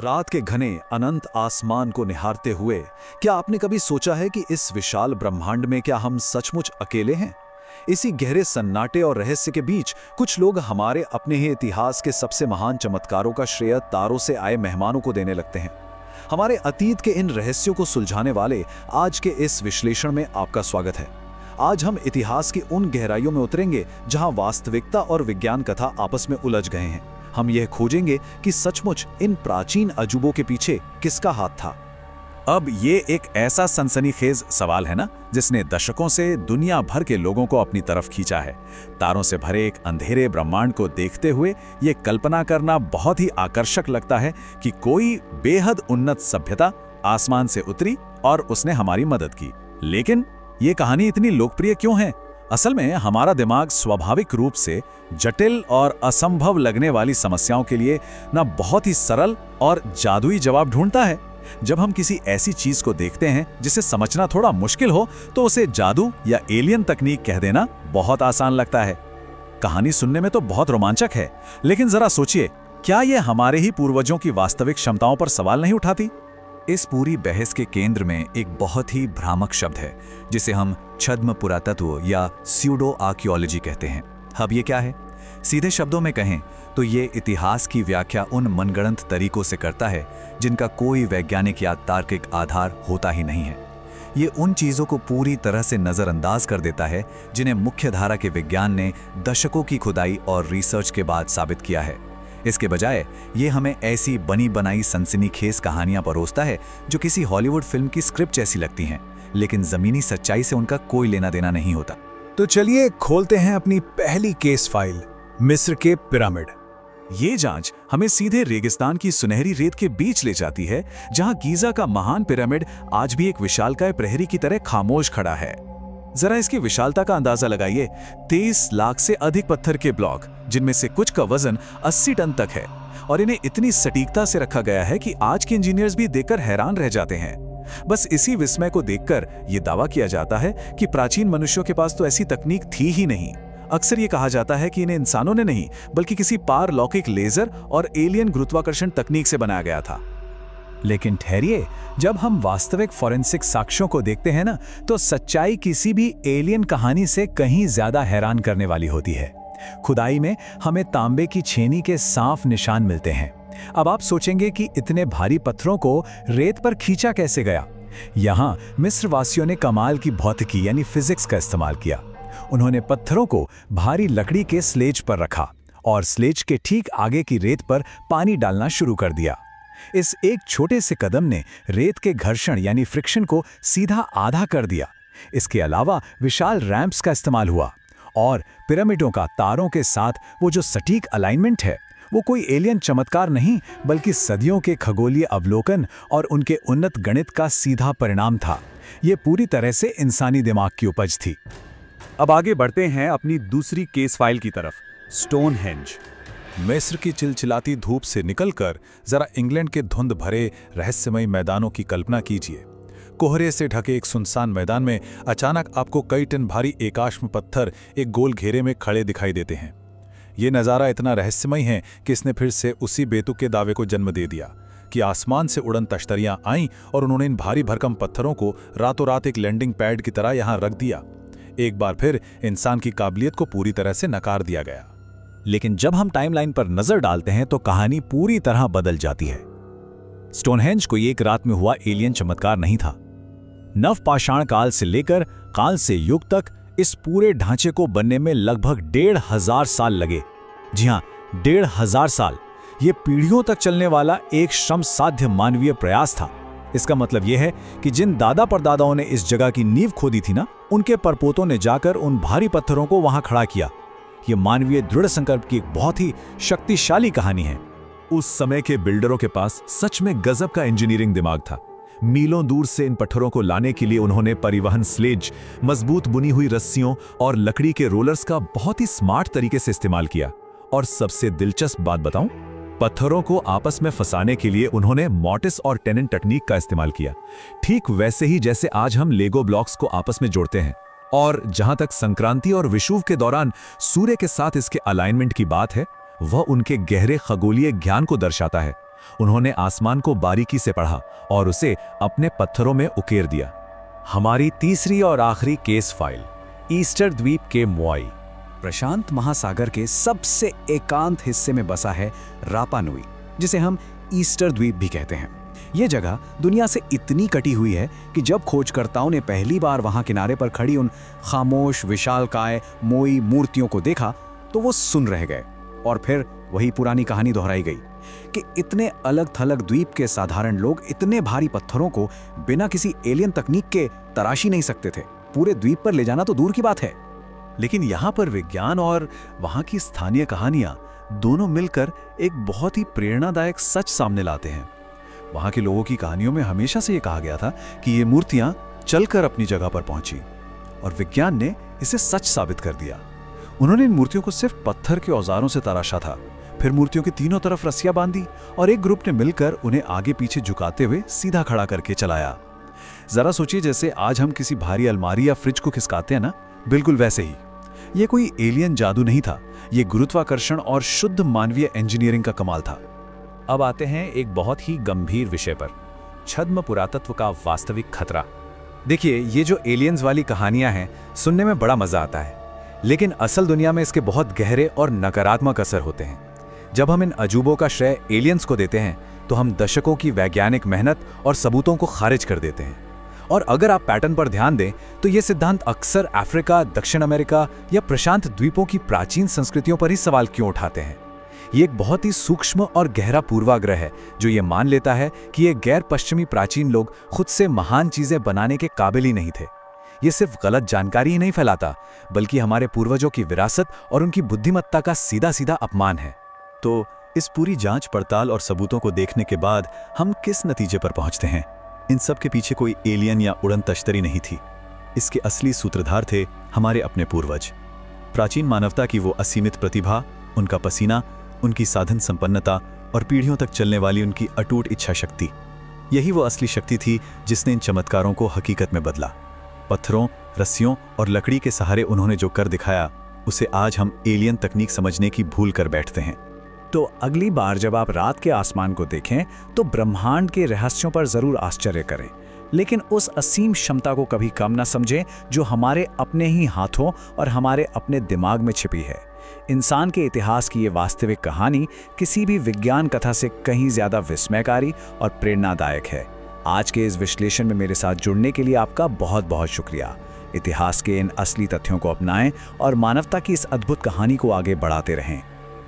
रात के घने अनंत आसमान को निहारते हुए क्या आपने कभी सोचा है कि इस विशाल ब्रह्मांड में क्या हम सचमुच अकेले हैं? इसी गहरे सन्नाटे और रहस्य के बीच कुछ लोग हमारे अपने ही इतिहास के सबसे महान चमत्कारों का श्रेय तारों से आए मेहमानों को देने लगते हैं। हमारे अतीत के इन रहस्यों को सुलझाने वाले आज के इस विश्लेषण में आपका स्वागत है। आज हम इतिहास की उन गहराइयों में उतरेंगे जहां वास्तविकता और विज्ञान कथा आपस में उलझ गए हैं। हम यह खोजेंगे कि सचमुच इन प्राचीन अजूबों के पीछे किसका हाथ था। अब ये एक ऐसा सनसनीखेज सवाल है ना, जिसने दशकों से दुनिया भर के लोगों को अपनी तरफ खींचा है। तारों से भरे एक अंधेरे ब्रह्मांड को देखते हुए ये कल्पना करना बहुत ही आकर्षक लगता है कि कोई बेहद उन्नत सभ्यता आसमान से उतरी और उसने हमारी मदद की। लेकिन ये कहानी इतनी लोकप्रिय क्यों है? असल में हमारा दिमाग स्वाभाविक रूप से जटिल और असंभव लगने वाली समस्याओं के लिए ना बहुत ही सरल और जादुई जवाब ढूंढता है। जब हम किसी ऐसी चीज को देखते हैं जिसे समझना थोड़ा मुश्किल हो, तो उसे जादू या एलियन तकनीक कह देना बहुत आसान लगता है। कहानी सुनने में तो बहुत रोमांचक है, लेकिन जरा सोचिए, क्या यह हमारे ही पूर्वजों की वास्तविक क्षमताओं पर सवाल नहीं उठाती? इस पूरी बहस के केंद्र में एक बहुत ही भ्रामक शब्द है, जिसे हम छद्म पुरातत्व या स्यूडो आर्कियोलॉजी कहते हैं। अब ये क्या है? सीधे शब्दों में कहें तो ये इतिहास की व्याख्या उन मनगढ़ंत तरीकों से करता है जिनका कोई वैज्ञानिक या तार्किक आधार होता ही नहीं है। ये उन चीज़ों को पूरी तरह से नज़रअंदाज कर देता है जिन्हें मुख्यधारा के विज्ञान ने दशकों की खुदाई और रिसर्च के बाद साबित किया है। इसके बजाय ये हमें ऐसी बनी बनाई सनसनीखेज कहानियां परोसता है जो किसी हॉलीवुड फिल्म की स्क्रिप्ट जैसी लगती हैं, लेकिन जमीनी सच्चाई से उनका कोई लेना देना नहीं होता। तो चलिए खोलते हैं अपनी पहली केस फाइल, मिस्र के पिरामिड। ये जांच हमें सीधे रेगिस्तान की सुनहरी रेत के बीच ले जाती है, जहां गीजा का महान पिरामिड आज भी एक विशालकाय प्रहरी की तरह खामोश खड़ा है। जरा इसकी विशालता का अंदाजा लगाइए। 23 लाख से अधिक पत्थर के ब्लॉक, जिनमें से कुछ का वजन 80 टन तक है, और इन्हें इतनी सटीकता से रखा गया है कि आज के इंजीनियर्स भी देखकर हैरान रह जाते हैं। बस इसी विस्मय को देखकर यह दावा किया जाता है कि प्राचीन मनुष्यों के पास तो ऐसी तकनीक थी ही नहीं। अक्सर ये कहा जाता है कि इन्हें इंसानों ने नहीं, बल्कि किसी पारलौकिक लेजर और एलियन गुरुत्वाकर्षण तकनीक से बनाया गया था। लेकिन ठहरिए, जब हम वास्तविक फॉरेंसिक साक्ष्यों को देखते हैं ना, तो सच्चाई किसी भी एलियन कहानी से कहीं ज्यादा हैरान करने वाली होती है। खुदाई में हमें तांबे की छेनी के साफ निशान मिलते हैं। अब आप सोचेंगे कि इतने भारी पत्थरों को रेत पर खींचा कैसे गया? यहाँ मिस्र वासियों ने कमाल की भौतिकी यानी फिजिक्स का इस्तेमाल किया। उन्होंने पत्थरों को भारी लकड़ी के स्लेज पर रखा और स्लेज के ठीक आगे की रेत पर पानी डालना शुरू कर दिया। इस एक छोटे से कदम ने रेत के घर्षण यानी फ्रिक्शन को सीधा आधा कर दिया। इसके अलावा विशाल रैंप्स का इस्तेमाल हुआ, और पिरामिडों का तारों के साथ वो जो सटीक अलाइनमेंट है, वो कोई एलियन चमत्कार नहीं, बल्कि सदियों के खगोलीय अवलोकन और उनके उन्नत गणित का सीधा परिणाम था। ये पूरी तरह से इंसानी दिमाग की उपज थी। अब आगे बढ़ते हैं अपनी दूसरी केस फाइल की तरफ, स्टोनहेंज। मिस्र की चिलचिलाती धूप से निकलकर जरा इंग्लैंड के धुंध भरे रहस्यमयी मैदानों की कल्पना कीजिए। कोहरे से ढके एक सुनसान मैदान में अचानक आपको कई टन भारी एकाश्म पत्थर एक गोल घेरे में खड़े दिखाई देते हैं। ये नज़ारा इतना रहस्यमयी है कि इसने फिर से उसी बेतुके दावे को जन्म दे दिया कि आसमान से उड़न तश्तरियां आईं और उन्होंने इन भारी भरकम पत्थरों को रातों रात एक लैंडिंग पैड की तरह यहां रख दिया। एक बार फिर इंसान की काबिलियत को पूरी तरह से नकार दिया गया। लेकिन जब हम टाइमलाइन पर नजर डालते हैं तो कहानी पूरी तरह बदल जाती है। स्टोनहेंज कोई एक रात में हुआ एलियन चमत्कार नहीं था। नवपाषाण काल से लेकर कांस्य युग तक इस पूरे ढांचे को बनने में लगभग 1500 साल लगे। जी हां, 1500 साल। यह पीढ़ियों तक चलने वाला एक श्रम साध्य मानवीय प्रयास था। इसका मतलब यह है कि जिन दादा परदादाओं ने इस जगह की नींव खोदी थी ना, उनके परपोतों ने जाकर उन भारी पत्थरों को वहां खड़ा किया। यह मानवीय दृढ़ संकल्प की एक बहुत ही शक्तिशाली कहानी है। उस समय के बिल्डरों के पास सच में गजब का इंजीनियरिंग दिमाग था। मीलों दूर से इन पत्थरों को लाने के लिए उन्होंने परिवहन स्लेज, मजबूत बुनी हुई रस्सियों और लकड़ी के रोलर्स का बहुत ही स्मार्ट तरीके से इस्तेमाल किया। और सबसे दिलचस्प बात बताऊं, पत्थरों को आपस में फंसाने के लिए उन्होंने मॉर्टिस और टेनेंट तकनीक का इस्तेमाल किया, ठीक वैसे ही जैसे आज हम लेगो ब्लॉक्स को आपस में जोड़ते हैं। और जहां तक संक्रांति और विषुव के दौरान सूर्य के साथ इसके अलाइनमेंट की बात है, वह उनके गहरे खगोलीय ज्ञान को दर्शाता है। उन्होंने आसमान को बारीकी से पढ़ा और उसे अपने पत्थरों में उकेर दिया। हमारी तीसरी और आखिरी केस फाइल, ईस्टर द्वीप के मोआई। प्रशांत महासागर के सबसे एकांत हिस्से में बसा है रापा नुई, जिसे हम ईस्टर द्वीप भी कहते हैं। यह जगह दुनिया से इतनी कटी हुई है कि जब खोजकर्ताओं ने पहली बार वहां किनारे पर खड़ी उन खामोश विशालकाय मोई मूर्तियों को देखा तो वो सुन रह गए। और फिर वही पुरानी कहानी दोहराई गई कि इतने अलग थलग द्वीप के साधारण लोग इतने भारी पत्थरों को बिना किसी एलियन तकनीक के तराश ही नहीं सकते थे। पूरे द्वीप पर ले जाना तो दूर की बात है। लेकिन यहाँ पर विज्ञान और वहाँ की स्थानीय कहानियाँ दोनों मिलकर एक बहुत ही प्रेरणादायक सच सामने लाते हैं। वहाँ के लोगों की कहानियों में हमेशा से ये कहा गया था कि ये मूर्तियाँ चलकर अपनी जगह पर पहुंची, और विज्ञान ने इसे सच साबित कर दिया। उन्होंने इन मूर्तियों को सिर्फ पत्थर के औजारों से तराशा था, फिर मूर्तियों की तीनों तरफ रस्सियां बांधी और एक ग्रुप ने मिलकर उन्हें आगे पीछे झुकाते हुए सीधा खड़ा करके चलाया। जरा सोचिए, जैसे आज हम किसी भारी अलमारी या फ्रिज को खिसकाते हैं ना, बिल्कुल वैसे ही। ये कोई एलियन जादू नहीं था, ये गुरुत्वाकर्षण और शुद्ध मानवीय इंजीनियरिंग का कमाल था। अब आते हैं एक बहुत ही गंभीर विषय पर, छद्म पुरातत्व का वास्तविक खतरा। देखिए, ये जो एलियंस वाली कहानियां हैं, सुनने में बड़ा मजा आता है, लेकिन असल दुनिया में इसके बहुत गहरे और नकारात्मक असर होते हैं। जब हम इन अजूबों का श्रेय एलियंस को देते हैं तो हम दशकों की वैज्ञानिक मेहनत और सबूतों को खारिज कर देते हैं। और अगर आप पैटर्न पर ध्यान दें तो ये सिद्धांत अक्सर अफ्रीका, दक्षिण अमेरिका या प्रशांत द्वीपों की प्राचीन संस्कृतियों पर ही सवाल क्यों उठाते हैं। ये एक बहुत ही सूक्ष्म और गहरा पूर्वाग्रह है जो ये मान लेता है कि ये गैर पश्चिमी प्राचीन लोग खुद से महान चीजें बनाने के काबिल ही नहीं थे। ये सिर्फ गलत जानकारी ही नहीं फैलाता, बल्कि हमारे पूर्वजों की विरासत और उनकी बुद्धिमत्ता का सीधा सीधा अपमान है। तो इस पूरी जांच पड़ताल और सबूतों को देखने के बाद हम किस नतीजे पर पहुंचते हैं? इन सब के पीछे कोई एलियन या उड़न तश्तरी नहीं थी। इसके असली सूत्रधार थे हमारे अपने पूर्वज। प्राचीन मानवता की वो असीमित प्रतिभा, उनका पसीना, उनकी साधन संपन्नता और पीढ़ियों तक चलने वाली उनकी अटूट इच्छा शक्ति, यही वो असली शक्ति थी जिसने इन चमत्कारों को हकीकत में बदला। पत्थरों, रस्सियों और लकड़ी के सहारे उन्होंने जो कर दिखाया, उसे आज हम एलियन तकनीक समझने की भूल कर बैठते हैं। तो अगली बार जब आप रात के आसमान को देखें तो ब्रह्मांड के रहस्यों पर जरूर आश्चर्य करें, लेकिन उस असीम क्षमता को कभी कम ना समझें जो हमारे अपने ही हाथों और हमारे अपने दिमाग में छिपी है। इंसान के इतिहास की ये वास्तविक कहानी किसी भी विज्ञान कथा से कहीं ज्यादा विस्मयकारी और प्रेरणादायक है। आज के इस विश्लेषण में मेरे साथ जुड़ने के लिए आपका बहुत बहुत शुक्रिया। इतिहास के इन असली तथ्यों को अपनाएं और मानवता की इस अद्भुत कहानी को आगे बढ़ाते रहें।